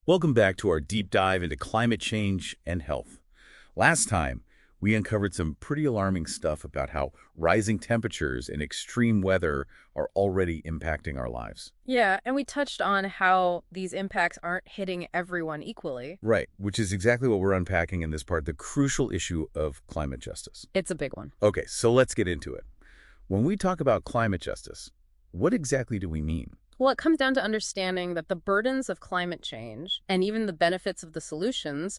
Welcome back to our deep dive into climate change and health. Last time, we uncovered some pretty alarming stuff about how rising temperatures and extreme weather are already impacting our lives. Yeah, and we touched on how these impacts aren't hitting everyone equally. Right, which is exactly what we're unpacking in this part, the crucial issue of climate justice. It's a big one. Okay, so let's get into it. When we talk about climate justice, what exactly do we mean? Well, it comes down to understanding that the burdens of climate change and even the benefits of the solutions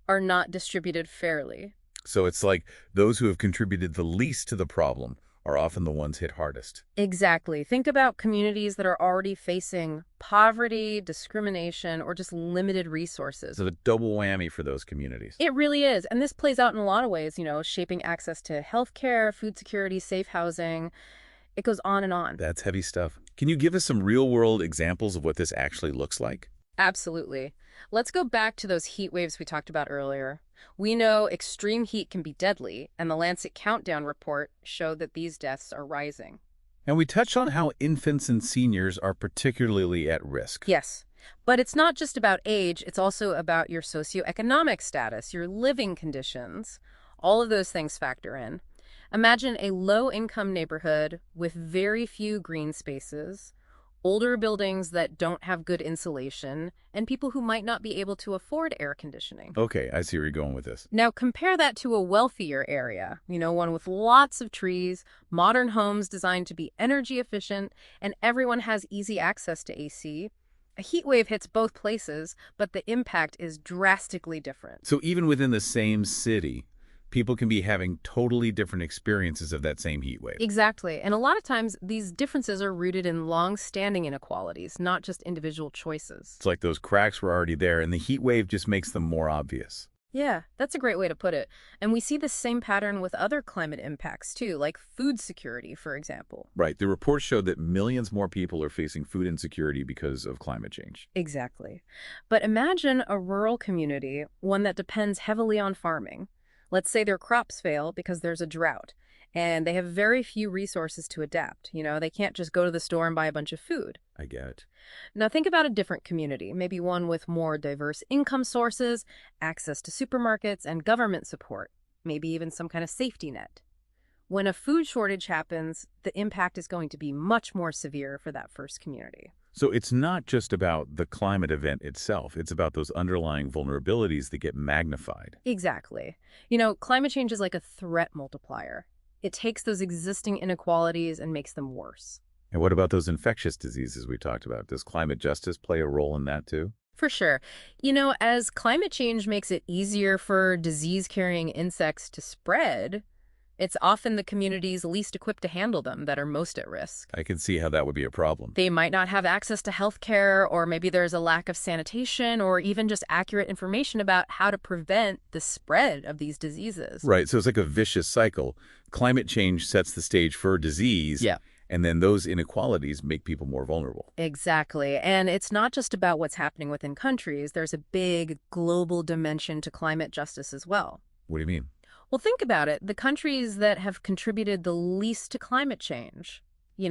are not distributed fairly. So it's like those who have contributed the least to the problem are often the ones hit hardest. Exactly. Think about communities that are already facing poverty, discrimination, or just limited resources. So a double whammy for those communities. It really is. And this plays out in a lot of ways, shaping access to healthcare, food security, safe housing. It goes on and on. That's heavy stuff. Can you give us some real-world examples of what this actually looks like? Absolutely. Let's go back to those heat waves we talked about earlier. We know extreme heat can be deadly, and the Lancet Countdown report showed that these deaths are rising. And we touched on how infants and seniors are particularly at risk. Yes, but it's not just about age, it's also about your socioeconomic status, your living conditions. All of those things factor in. Imagine a low-income neighborhood with very few green spaces, older buildings that don't have good insulation, and people who might not be able to afford air conditioning. Okay, I see where you're going with this. Now compare that to a wealthier area, one with lots of trees, modern homes designed to be energy efficient, and everyone has easy access to AC. A heat wave hits both places, but the impact is drastically different. So even within the same city, people can be having totally different experiences of that same heat wave. Exactly. And a lot of times, these differences are rooted in long-standing inequalities, not just individual choices. It's like those cracks were already there, and the heat wave just makes them more obvious. Yeah, that's a great way to put it. And we see the same pattern with other climate impacts, too, like food security, for example. Right. The report showed that millions more people are facing food insecurity because of climate change. Exactly. But imagine a rural community, one that depends heavily on farming. Let's say their crops fail because there's a drought, and they have very few resources to adapt. They can't just go to the store and buy a bunch of food. I get it. Now think about a different community, maybe one with more diverse income sources, access to supermarkets, and government support, maybe even some kind of safety net. When a food shortage happens, the impact is going to be much more severe for that first community. So it's not just about the climate event itself. It's about those underlying vulnerabilities that get magnified. Exactly. Climate change is like a threat multiplier. It takes those existing inequalities and makes them worse. And what about those infectious diseases we talked about? Does climate justice play a role in that too? For sure. As climate change makes it easier for disease-carrying insects to spread, it's often the communities least equipped to handle them that are most at risk. I can see how that would be a problem. They might not have access to health care, or maybe there's a lack of sanitation, or even just accurate information about how to prevent the spread of these diseases. Right, so it's like a vicious cycle. Climate change sets the stage for disease, Yeah. and then those inequalities make people more vulnerable. Exactly. And it's not just about what's happening within countries. There's a big global dimension to climate justice as well. What do you mean? Well, think about it. The countries that have contributed the least to climate change,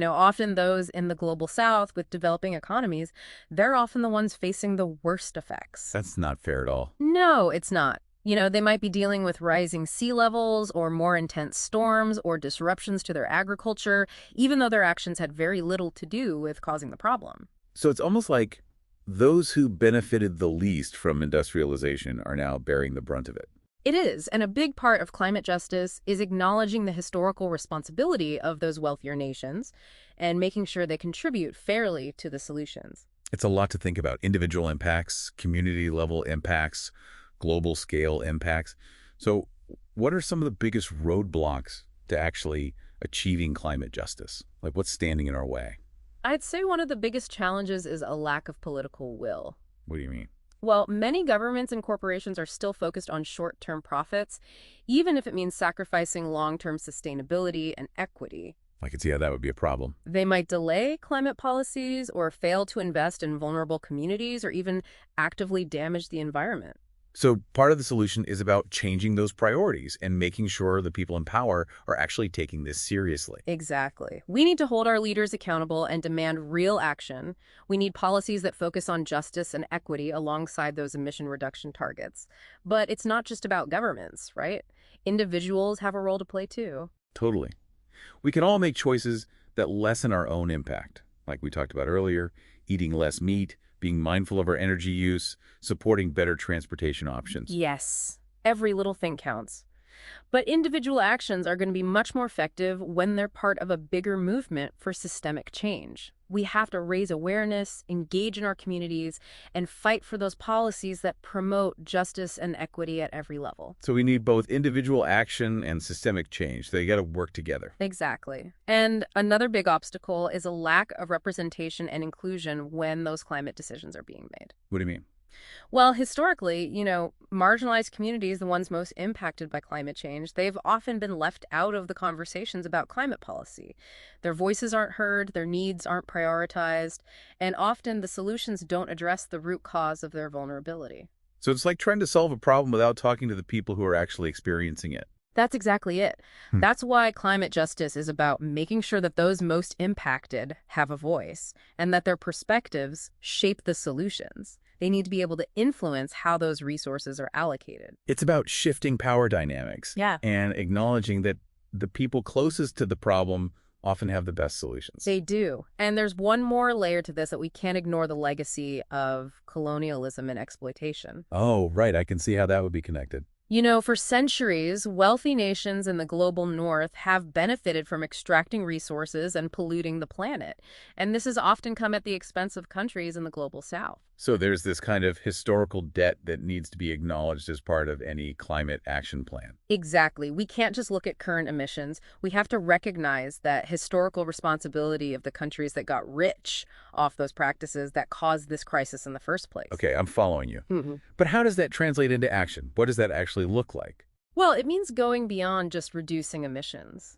often those in the global south with developing economies, they're often the ones facing the worst effects. That's not fair at all. No, it's not. They might be dealing with rising sea levels or more intense storms or disruptions to their agriculture, even though their actions had very little to do with causing the problem. So it's almost like those who benefited the least from industrialization are now bearing the brunt of it. It is, and a big part of climate justice is acknowledging the historical responsibility of those wealthier nations and making sure they contribute fairly to the solutions. It's a lot to think about. Individual impacts, community-level impacts, global-scale impacts. So what are some of the biggest roadblocks to actually achieving climate justice? Like what's standing in our way? I'd say one of the biggest challenges is a lack of political will. What do you mean? Well, many governments and corporations are still focused on short-term profits, even if it means sacrificing long-term sustainability and equity. I can see how that would be a problem. They might delay climate policies or fail to invest in vulnerable communities or even actively damage the environment. So part of the solution is about changing those priorities and making sure the people in power are actually taking this seriously. Exactly. We need to hold our leaders accountable and demand real action. We need policies that focus on justice and equity alongside those emission reduction targets. But it's not just about governments, right? Individuals have a role to play too. Totally. We can all make choices that lessen our own impact, like we talked about earlier, eating less meat, being mindful of our energy use, supporting better transportation options. Yes, every little thing counts. But individual actions are going to be much more effective when they're part of a bigger movement for systemic change. We have to raise awareness, engage in our communities, and fight for those policies that promote justice and equity at every level. So we need both individual action and systemic change. They got to work together. Exactly. And another big obstacle is a lack of representation and inclusion when those climate decisions are being made. What do you mean? Well, historically, marginalized communities, the ones most impacted by climate change, they've often been left out of the conversations about climate policy. Their voices aren't heard, their needs aren't prioritized, and often the solutions don't address the root cause of their vulnerability. So it's like trying to solve a problem without talking to the people who are actually experiencing it. That's exactly it. That's why climate justice is about making sure that those most impacted have a voice and that their perspectives shape the solutions. They need to be able to influence how those resources are allocated. It's about shifting power dynamics. Yeah. And acknowledging that the people closest to the problem often have the best solutions. They do. And there's one more layer to this that we can't ignore: the legacy of colonialism and exploitation. Oh, right. I can see how that would be connected. For centuries, wealthy nations in the global north have benefited from extracting resources and polluting the planet. And this has often come at the expense of countries in the global south. So there's this kind of historical debt that needs to be acknowledged as part of any climate action plan. Exactly. We can't just look at current emissions. We have to recognize that historical responsibility of the countries that got rich off those practices that caused this crisis in the first place. Okay, I'm following you. But how does that translate into action? What does that actually look like? Well, it means going beyond just reducing emissions.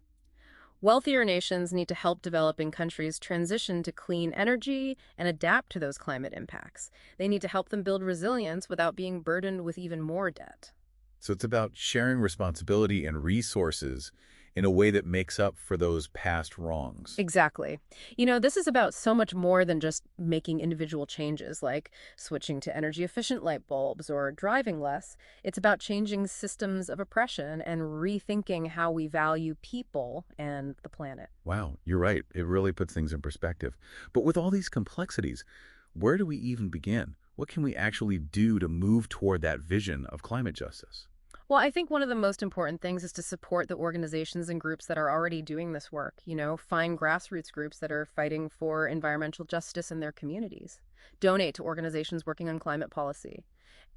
Wealthier nations need to help developing countries transition to clean energy and adapt to those climate impacts. They need to help them build resilience without being burdened with even more debt. So it's about sharing responsibility and resources in a way that makes up for those past wrongs. Exactly. This is about so much more than just making individual changes, like switching to energy-efficient light bulbs or driving less. It's about changing systems of oppression and rethinking how we value people and the planet. Wow, you're right. It really puts things in perspective. But with all these complexities, where do we even begin? What can we actually do to move toward that vision of climate justice? Well, I think one of the most important things is to support the organizations and groups that are already doing this work. Find grassroots groups that are fighting for environmental justice in their communities. Donate to organizations working on climate policy.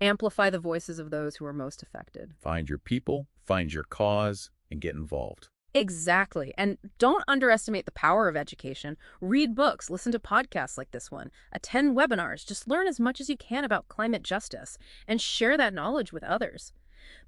Amplify the voices of those who are most affected. Find your people, find your cause, and get involved. Exactly. And don't underestimate the power of education. Read books, listen to podcasts like this one, attend webinars, just learn as much as you can about climate justice and share that knowledge with others.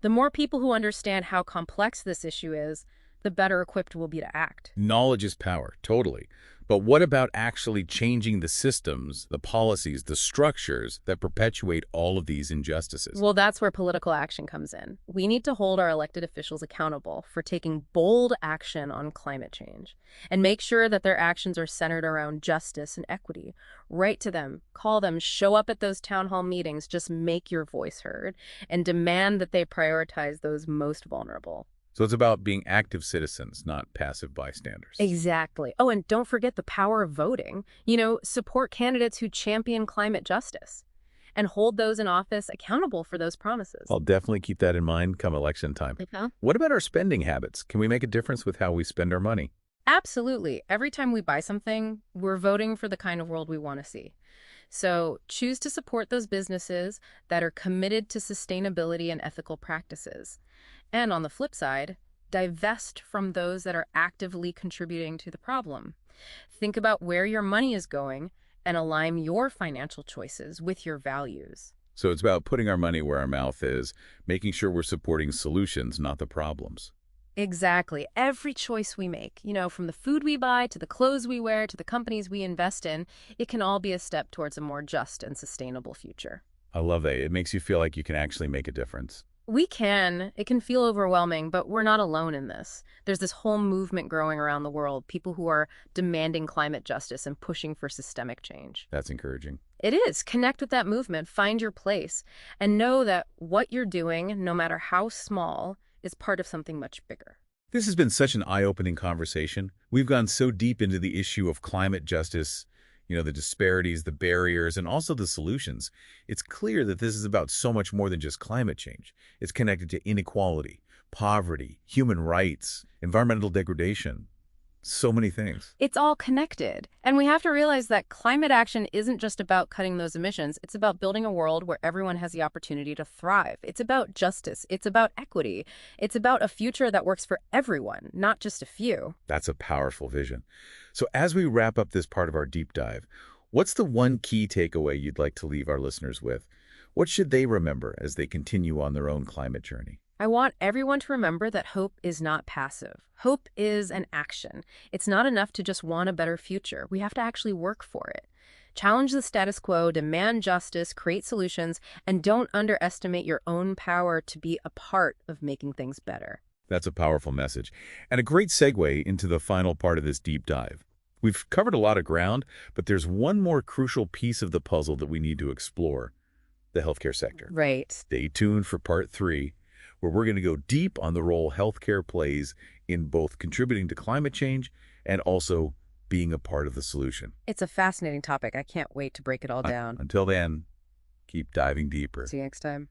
The more people who understand how complex this issue is, the better equipped we'll be to act. Knowledge is power, totally. But what about actually changing the systems, the policies, the structures that perpetuate all of these injustices? Well, that's where political action comes in. We need to hold our elected officials accountable for taking bold action on climate change and make sure that their actions are centered around justice and equity. Write to them, call them, show up at those town hall meetings, just make your voice heard and demand that they prioritize those most vulnerable. So it's about being active citizens, not passive bystanders. Exactly. Oh, and don't forget the power of voting. Support candidates who champion climate justice and hold those in office accountable for those promises. I'll definitely keep that in mind come election time. Okay. What about our spending habits? Can we make a difference with how we spend our money? Absolutely. Every time we buy something, we're voting for the kind of world we want to see. So choose to support those businesses that are committed to sustainability and ethical practices. And on the flip side, divest from those that are actively contributing to the problem. Think about where your money is going and align your financial choices with your values. So it's about putting our money where our mouth is, making sure we're supporting solutions, not the problems. Exactly. Every choice we make, from the food we buy to the clothes we wear to the companies we invest in, it can all be a step towards a more just and sustainable future. I love that. It makes you feel like you can actually make a difference. We can. It can feel overwhelming, but we're not alone in this. There's this whole movement growing around the world, people who are demanding climate justice and pushing for systemic change. That's encouraging. It is. Connect with that movement, find your place, and know that what you're doing, no matter how small, is part of something much bigger. This has been such an eye-opening conversation. We've gone so deep into the issue of climate justice, the disparities, the barriers, and also the solutions. It's clear that this is about so much more than just climate change. It's connected to inequality, poverty, human rights, environmental degradation, so many things. It's all connected. And we have to realize that climate action isn't just about cutting those emissions. It's about building a world where everyone has the opportunity to thrive. It's about justice. It's about equity. It's about a future that works for everyone, not just a few. That's a powerful vision. So as we wrap up this part of our deep dive, what's the one key takeaway you'd like to leave our listeners with? What should they remember as they continue on their own climate journey? I want everyone to remember that hope is not passive. Hope is an action. It's not enough to just want a better future. We have to actually work for it. Challenge the status quo, demand justice, create solutions, and don't underestimate your own power to be a part of making things better. That's a powerful message, and a great segue into the final part of this deep dive. We've covered a lot of ground, but there's one more crucial piece of the puzzle that we need to explore: the healthcare sector. Right. Stay tuned for part 3, where we're going to go deep on the role healthcare plays in both contributing to climate change and also being a part of the solution. It's a fascinating topic. I can't wait to break it all down. Until then, keep diving deeper. See you next time.